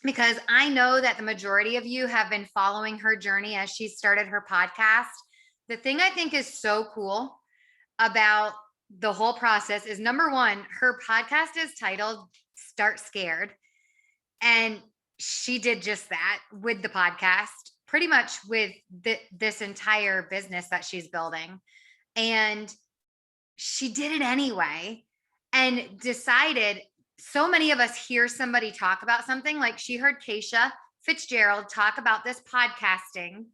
because I know that the majority of you have been following her journey as she started her podcast. The thing I think is so cool about the whole process is, number one, her podcast is titled Start Scared. And she did just that with the podcast, pretty much with this entire business that she's building. And she did it anyway and decided. So many of us hear somebody talk about something, like she heard Keisha Fitzgerald talk about this podcasting.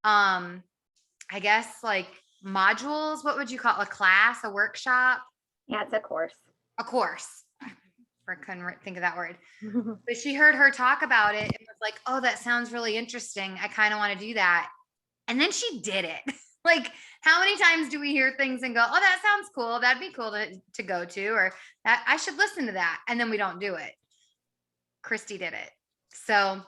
I guess like modules, what would you call it? A class, a workshop? Yeah, it's a course. A course. I couldn't think of that word. But she heard her talk about it and was like, oh, that sounds really interesting. I kind of want to do that. And then she did it. Like, how many times do we hear things and go, oh, that sounds cool. That'd be cool to go to, or that I should listen to that. And then we don't do it. Chrysty did it. So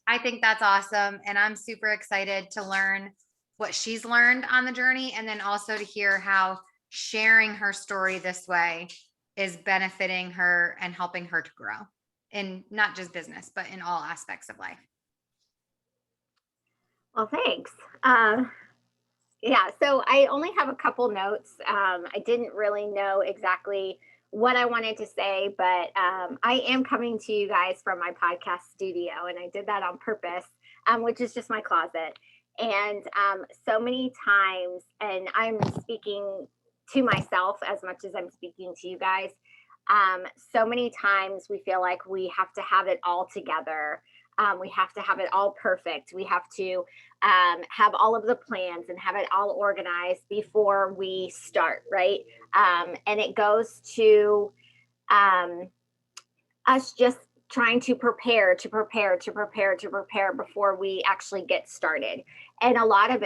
I think that's awesome. And I'm super excited to learn what she's learned on the journey. And then also to hear how sharing her story this way is benefiting her and helping her to grow in not just business, but in all aspects of life. Well, thanks. Yeah, so I only have a couple notes. I didn't really know exactly what I wanted to say, but I am coming to you guys from my podcast studio, and I did that on purpose, which is just my closet. And so many times, and I'm speaking to myself as much as I'm speaking to you guys, so many times we feel like we have to have it all together. We have to have it all perfect. We have to have all of the plans and have it all organized before we start, right? And it goes to us just trying to prepare before we actually get started. And a lot of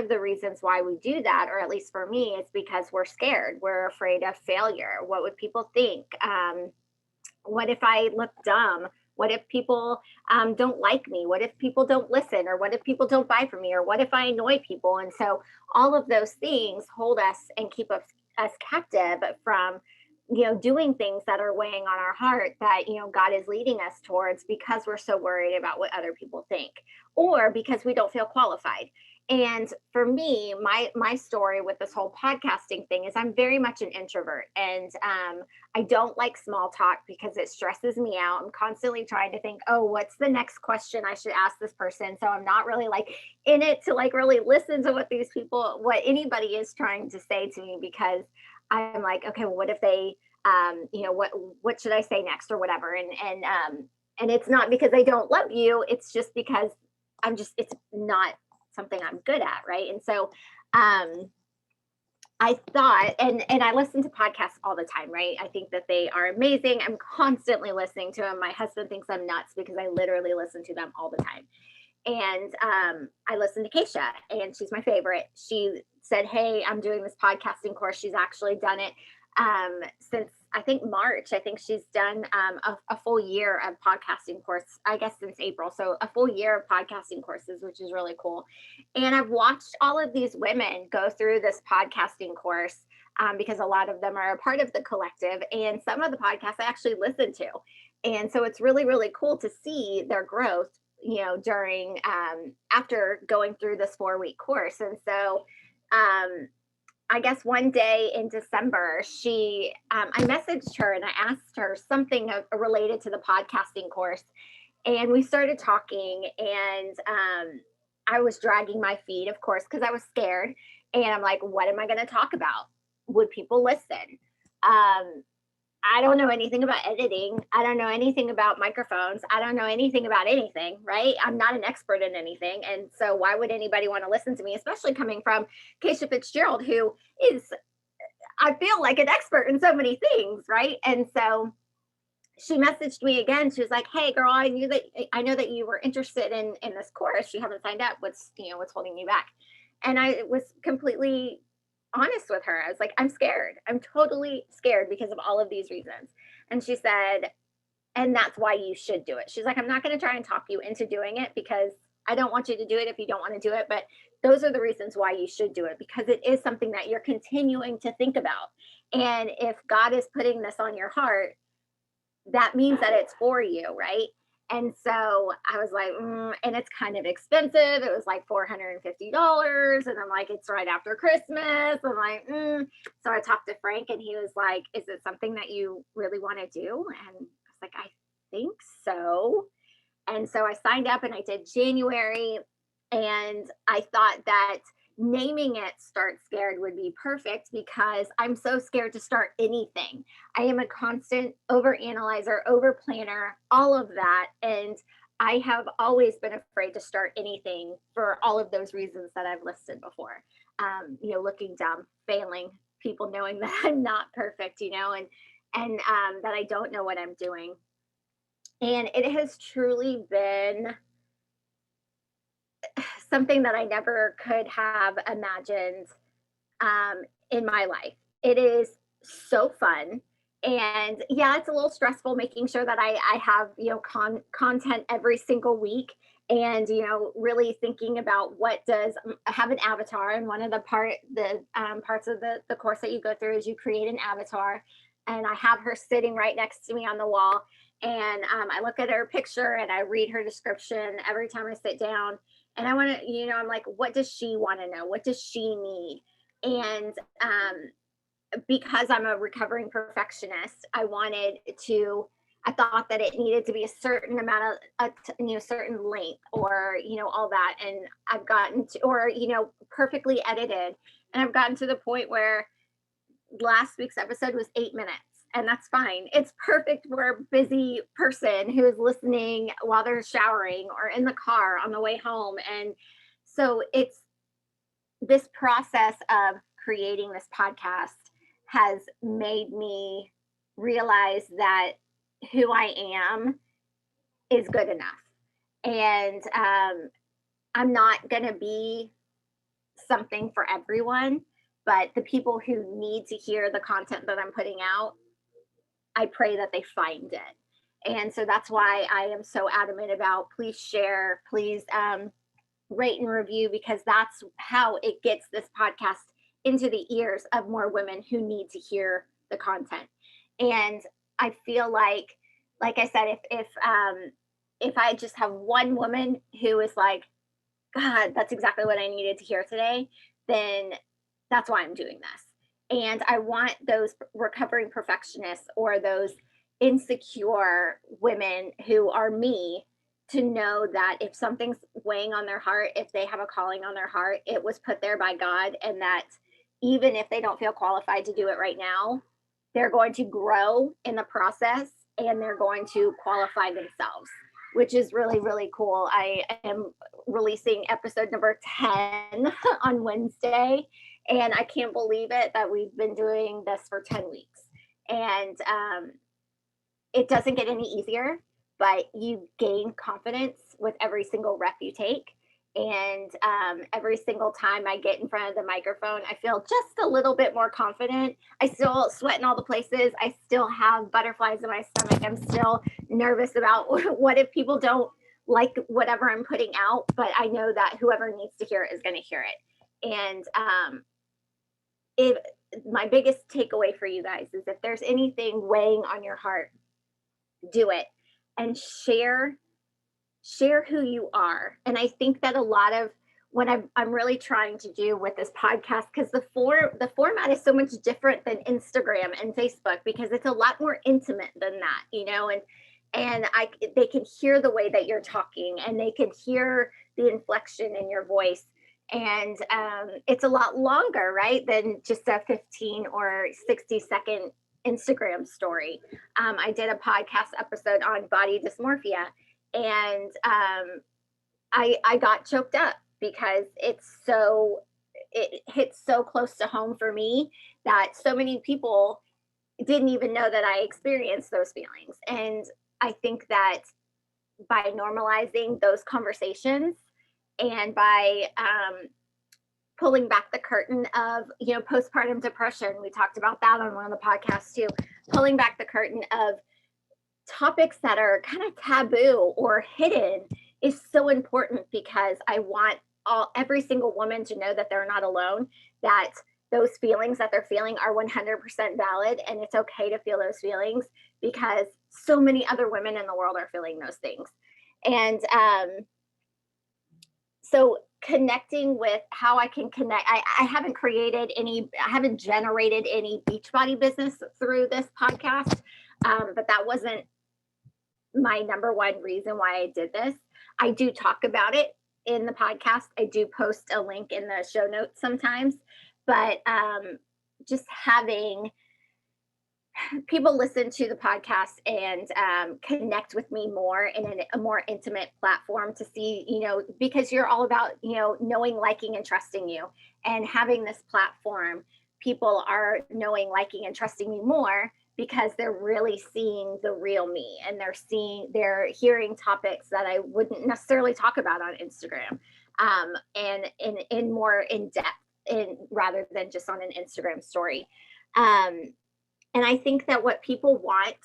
the reasons why we do that, or at least for me, is because we're scared. We're afraid of failure. What would people think? What if I look dumb? What if people don't like me? What if people don't listen? Or what if people don't buy from me? Or what if I annoy people? And so all of those things hold us and keep us captive from, doing things that are weighing on our heart that, God is leading us towards, because we're so worried about what other people think, or because we don't feel qualified. And for me, my story with this whole podcasting thing is I'm very much an introvert, and I don't like small talk because it stresses me out. I'm constantly trying to think, oh, what's the next question I should ask this person? So I'm not really like in it to like really listen to what anybody is trying to say to me, because I'm like, okay, well, what if they, what should I say next or whatever? And it's not because I don't love you. It's just because it's not something I'm good at. Right. And so, I thought, and I listen to podcasts all the time, right? I think that they are amazing. I'm constantly listening to them. My husband thinks I'm nuts because I literally listen to them all the time. And I listened to Keisha, and she's my favorite. She said, hey, I'm doing this podcasting course. She's actually done it since, I think, March. I think she's done a full year of podcasting course, I guess, since April. So a full year of podcasting courses, which is really cool. And I've watched all of these women go through this podcasting course because a lot of them are a part of the collective. And some of the podcasts I actually listen to. And so it's really, really cool to see their growth, during after going through this 4-week course. And so I guess one day in December, I messaged her and I asked her something related to the podcasting course. And we started talking, and I was dragging my feet, of course, because I was scared. And I'm like, what am I going to talk about? Would people listen? I don't know anything about editing. I don't know anything about microphones. I don't know anything about anything, right? I'm not an expert in anything. And so why would anybody want to listen to me, especially coming from Keisha Fitzgerald, who is, I feel like, an expert in so many things, right? And so she messaged me again. She was like, hey girl, I know that you were interested in this course. You haven't signed up. What's holding you back? And I was completely honest with her. I was like, I'm scared. I'm totally scared because of all of these reasons. And she said, and that's why you should do it. She's like, I'm not going to try and talk you into doing it because I don't want you to do it if you don't want to do it. But those are the reasons why you should do it, because it is something that you're continuing to think about. And if God is putting this on your heart, that means that it's for you, right? And so I was like, and it's kind of expensive. It was like $450. And I'm like, it's right after Christmas. I'm like, So I talked to Frank and he was like, is it something that you really want to do? And I was like, I think so. And so I signed up and I did January. And I thought that naming it Start Scared would be perfect because I'm so scared to start anything. I am a constant over analyzer, over planner, all of that. And I have always been afraid to start anything for all of those reasons that I've listed before. Looking dumb, failing, people knowing that I'm not perfect, and that I don't know what I'm doing. And it has truly been something that I never could have imagined in my life. It is so fun. And yeah, it's a little stressful making sure that I have, content every single week and, really thinking about what does I have an avatar. And one of the parts of the course that you go through is you create an avatar. And I have her sitting right next to me on the wall. And I look at her picture and I read her description every time I sit down. And I want to, I'm like, what does she want to know? What does she need? And because I'm a recovering perfectionist, I thought that it needed to be a certain amount of, certain length or, all that. And I've gotten to, or, perfectly edited. And I've gotten to the point where last week's episode was 8 minutes. And that's fine. It's perfect for a busy person who is listening while they're showering or in the car on the way home. And so it's this process of creating this podcast has made me realize that who I am is good enough. And I'm not going to be something for everyone, but the people who need to hear the content that I'm putting out, I pray that they find it. And so that's why I am so adamant about please share, please rate and review, because that's how it gets this podcast into the ears of more women who need to hear the content. And I feel like I said, if I just have one woman who is like, God, that's exactly what I needed to hear today, then that's why I'm doing this. And I want those recovering perfectionists or those insecure women who are me to know that if something's weighing on their heart, if they have a calling on their heart, it was put there by God. And that even if they don't feel qualified to do it right now, they're going to grow in the process and they're going to qualify themselves, which is really, really cool. I am releasing episode number 10 on Wednesday. And I can't believe it that we've been doing this for 10 weeks. And it doesn't get any easier, but you gain confidence with every single rep you take. And every single time I get in front of the microphone, I feel just a little bit more confident. I still sweat in all the places. I still have butterflies in my stomach. I'm still nervous about what if people don't like whatever I'm putting out, but I know that whoever needs to hear it is going to hear it. And my biggest takeaway for you guys is if there's anything weighing on your heart, do it and share who you are. And I think that a lot of what I'm really trying to do with this podcast, because the format is so much different than Instagram and Facebook, because it's a lot more intimate than that, and they can hear the way that you're talking and they can hear the inflection in your voice. And it's a lot longer, right, than just a 15 or 60-second Instagram story. I did a podcast episode on body dysmorphia, and I got choked up because it hits so close to home for me that so many people didn't even know that I experienced those feelings. And I think that by normalizing those conversations and by pulling back the curtain of, postpartum depression, we talked about that on one of the podcasts too, pulling back the curtain of topics that are kind of taboo or hidden is so important, because I want every single woman to know that they're not alone, that those feelings that they're feeling are 100% valid, and it's okay to feel those feelings because so many other women in the world are feeling those things. And so connecting with how I can connect, I haven't generated any Beachbody business through this podcast, but that wasn't my number one reason why I did this. I do talk about it in the podcast. I do post a link in the show notes sometimes, but just having people listen to the podcast and connect with me more in a more intimate platform to see, because you're all about, knowing, liking, and trusting you. And having this platform, people are knowing, liking, and trusting me more because they're really seeing the real me, and they're hearing topics that I wouldn't necessarily talk about on Instagram, and in more in depth, rather than just on an Instagram story. And I think that what people want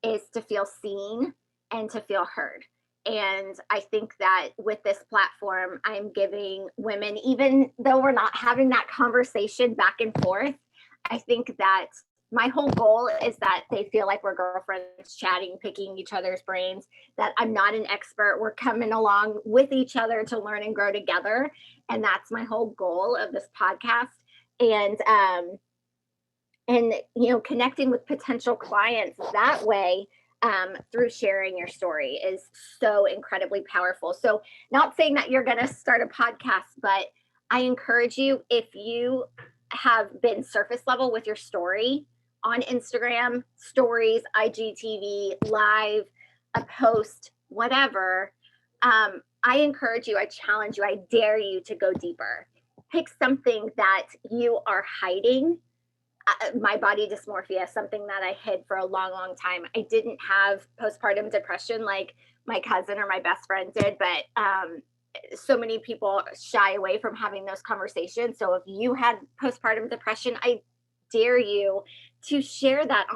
is to feel seen and to feel heard. And I think that with this platform, I'm giving women, even though we're not having that conversation back and forth, I think that my whole goal is that they feel like we're girlfriends chatting, picking each other's brains, that I'm not an expert. We're coming along with each other to learn and grow together. And that's my whole goal of this podcast. And connecting with potential clients that way, through sharing your story is so incredibly powerful. So not saying that you're going to start a podcast, but I encourage you, if you have been surface level with your story on Instagram, stories, IGTV, live, a post, whatever, I encourage you, I challenge you, I dare you to go deeper. Pick something that you are hiding. My body dysmorphia, something that I hid for a long, long time. I didn't have postpartum depression like my cousin or my best friend did, but so many people shy away from having those conversations. So if you had postpartum depression, I dare you to share that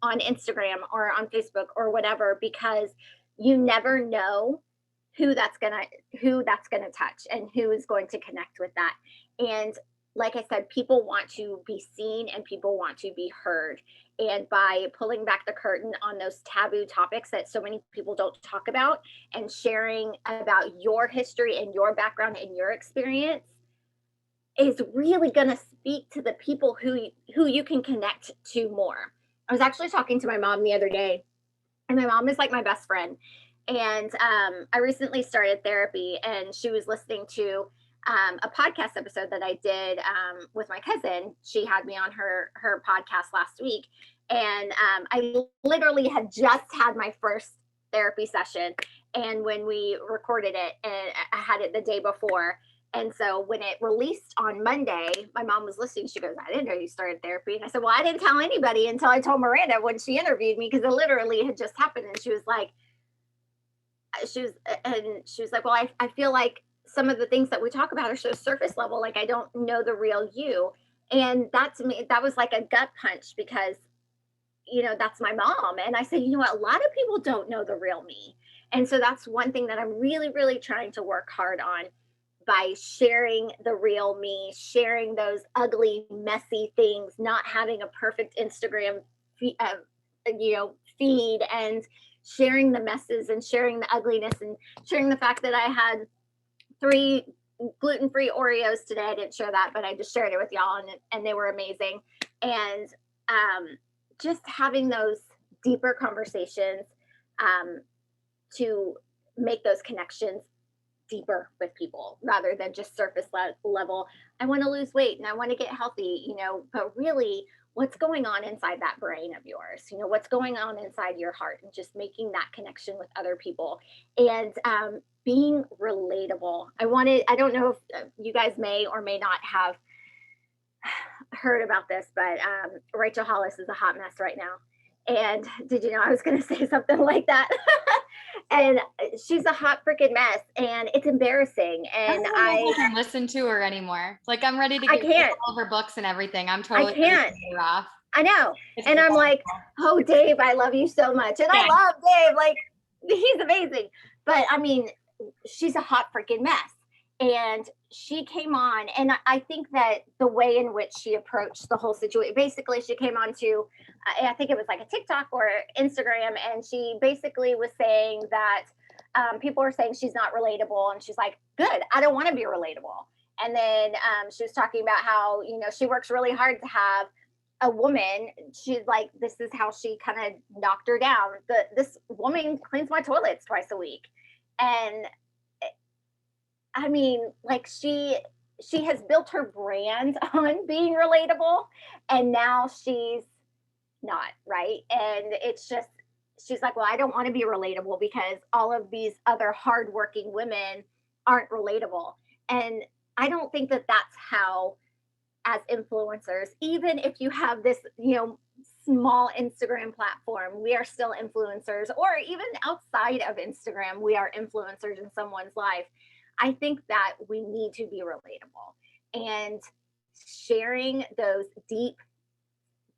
on Instagram or on Facebook or whatever, because you never know who that's gonna touch and who is going to connect with that. And like I said, people want to be seen and people want to be heard. And by pulling back the curtain on those taboo topics that so many people don't talk about, and sharing about your history and your background and your experience, is really going to speak to the people who you can connect to more. I was actually talking to my mom the other day, and my mom is like my best friend. And I recently started therapy, and she was listening to a podcast episode that I did with my cousin. She had me on her podcast last week, and I literally had just had my first therapy session, and when we recorded it, and I had it the day before, and so when it released on Monday, my mom was listening. She goes, "I didn't know you started therapy." And I said, "Well, I didn't tell anybody until I told Miranda when she interviewed me, because it literally had just happened." And she was like, "Well, I feel like some of the things that we talk about are so surface level, like I don't know the real you." And that, to me, that was like a gut punch, because that's my mom. And I said, a lot of people don't know the real me. And so that's one thing that I'm really, really trying to work hard on, by sharing the real me, sharing those ugly, messy things, not having a perfect Instagram feed, and sharing the messes and sharing the ugliness, and sharing the fact that I had 3 gluten-free Oreos today. I didn't share that, but I just shared it with y'all, and they were amazing. And just having those deeper conversations to make those connections deeper with people, rather than just surface level. I want to lose weight and I want to get healthy, but really, what's going on inside that brain of yours? What's going on inside your heart, and just making that connection with other people, and being relatable. I don't know if you guys may or may not have heard about this, but Rachel Hollis is a hot mess right now. And did you know I was going to say something like that? And she's a hot freaking mess, and it's embarrassing. And I can't listen to her anymore. Like, I'm ready to get all of her books and everything. I'm totally ready to get her off. I know. And I'm like, "Oh, Dave, I love you so much." And I love Dave. Like, he's amazing. But I mean, she's a hot freaking mess. And she came on, and I think that the way in which she approached the whole situation, basically she came on to, I think it was like a TikTok or Instagram, and she basically was saying that people were saying she's not relatable, and she's like, good, I don't want to be relatable. And then she was talking about how, you know, she works really hard to have a woman. She's like, this is how she kind of knocked her down. This woman cleans my toilets twice a week. And I mean, like she has built her brand on being relatable, and now she's not, right? And it's just, she's like, well, I don't want to be relatable because all of these other hardworking women aren't relatable. And I don't think that that's how, as influencers, even if you have this, you know, small Instagram platform, we are still influencers, or even outside of Instagram, we are influencers in someone's life. I think that we need to be relatable, and sharing those deep,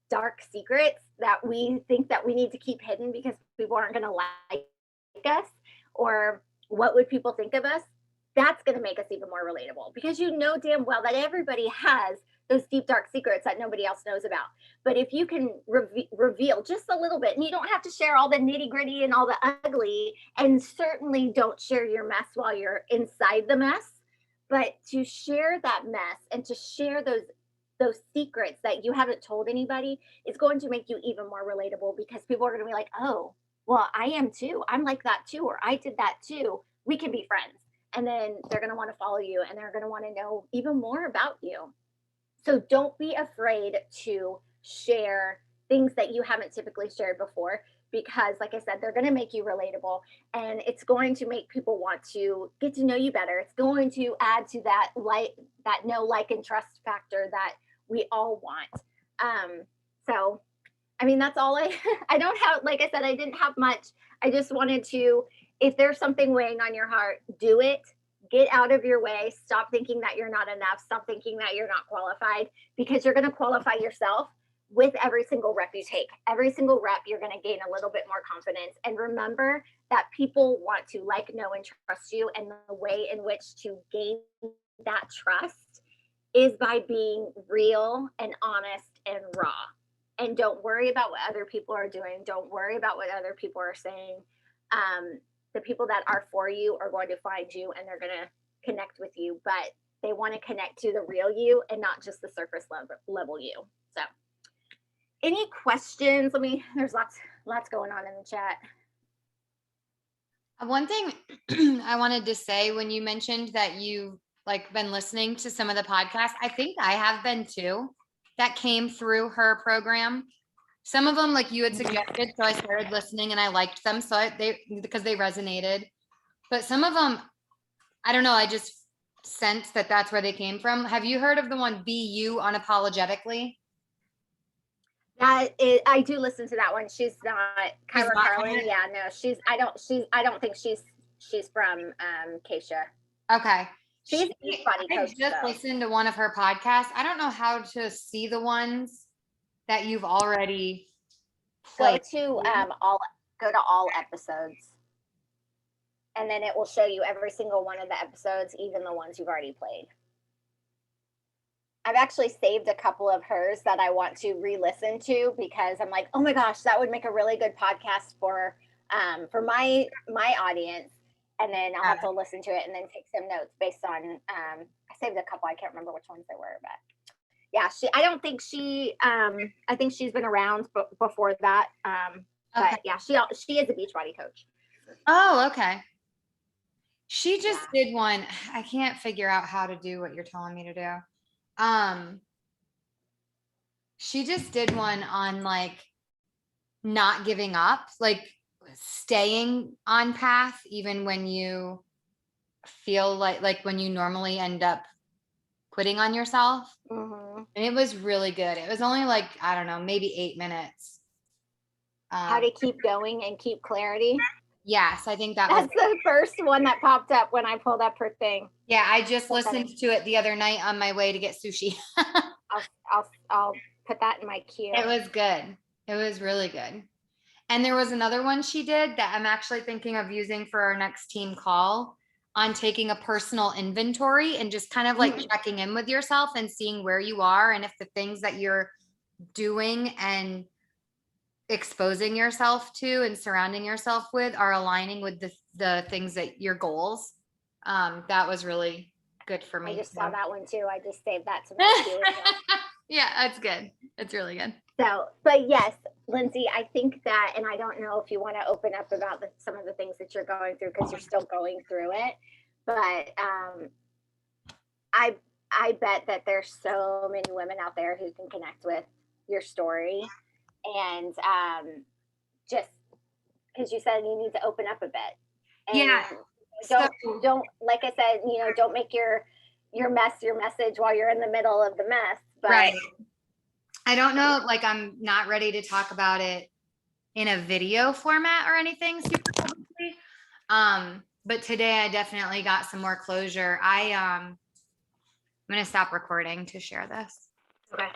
dark secrets that we think that we need to keep hidden because people aren't going to like us, or what would people think of us, that's going to make us even more relatable, because you know damn well that everybody has those deep dark secrets that nobody else knows about. But if you can reveal just a little bit, and you don't have to share all the nitty gritty and all the ugly, and certainly don't share your mess while you're inside the mess, but to share that mess and to share those secrets that you haven't told anybody is going to make you even more relatable, because people are going to be like, oh, well, I am too, I'm like that too, or I did that too, we can be friends. And then they're going to want to follow you, and they're going to want to know even more about you. So don't be afraid to share things that you haven't typically shared before, because like I said, they're going to make you relatable, and it's going to make people want to get to know you better. It's going to add to that know, like, and trust factor that we all want. So, I mean, that's all I don't have, like I said, I didn't have much. I just wanted to, if there's something weighing on your heart, do it. Get out of your way. Stop thinking that you're not enough. Stop thinking that you're not qualified, because you're going to qualify yourself with every single rep you take. Every single rep, you're going to gain a little bit more confidence. And remember that people want to like, know, and trust you. And the way in which to gain that trust is by being real and honest and raw. And don't worry about what other people are doing. Don't worry about what other people are saying. The people that are for you are going to find you, and they're going to connect with you, but they want to connect to the real you and not just the surface level you. So any questions? There's lots going on in the chat. One thing I wanted to say, when you mentioned that you've like been listening to some of the podcasts, I think I have been too, that came through her program. Some of them, like you had suggested, so I started listening and I liked them. So because they resonated. But some of them, I don't know, I just sense that that's where they came from. Have you heard of the one, Be You Unapologetically? I do listen to that one. She's not Kyra Carlin. It? Yeah, no, I don't think she's from Keisha. Okay. She's a Beachbody coach. I just listened to one of her podcasts. I don't know how to see the ones that you've already played. Go to all episodes, and then it will show you every single one of the episodes, even the ones you've already played. I've actually saved a couple of hers that I want to re-listen to, because I'm like, oh my gosh, that would make a really good podcast for my audience. And then I'll have to listen to it and then take some notes based on I saved a couple. I can't remember which ones they were, but yeah, I think she's been around before that. But yeah, she is a Beachbody coach. Oh, okay. She just did one. I can't figure out how to do what you're telling me to do. She just did one on like not giving up, like staying on path, even when you feel like when you normally end up quitting on yourself. Mm-hmm. And it was really good. It was only like, I don't know, maybe 8 minutes. How to keep going and keep clarity. Yes, I think that's the first one that popped up when I pulled up her thing. Yeah, I just listened to it the other night on my way to get sushi. I'll put that in my queue. It was good. It was really good. And there was another one she did that I'm actually thinking of using for our next team call. on taking a personal inventory and just kind of like checking in with yourself and seeing where you are, and if the things that you're doing and exposing yourself to and surrounding yourself with are aligning with the things that your goals. That was really good for me. I just saw that one too. I just saved that to my queue. Yeah, that's good. It's really good. So, but yes, Lindsay, I think that, and I don't know if you want to open up about some of the things that you're going through because you're still going through it, but I bet that there's so many women out there who can connect with your story, and just because you said you need to open up a bit, and Yeah. don't like I said, don't make your mess your message while you're in the middle of the mess. But right. I don't know, like I'm not ready to talk about it in a video format or anything super publicly. But today I definitely got some more closure. I'm gonna stop recording to share this. Okay.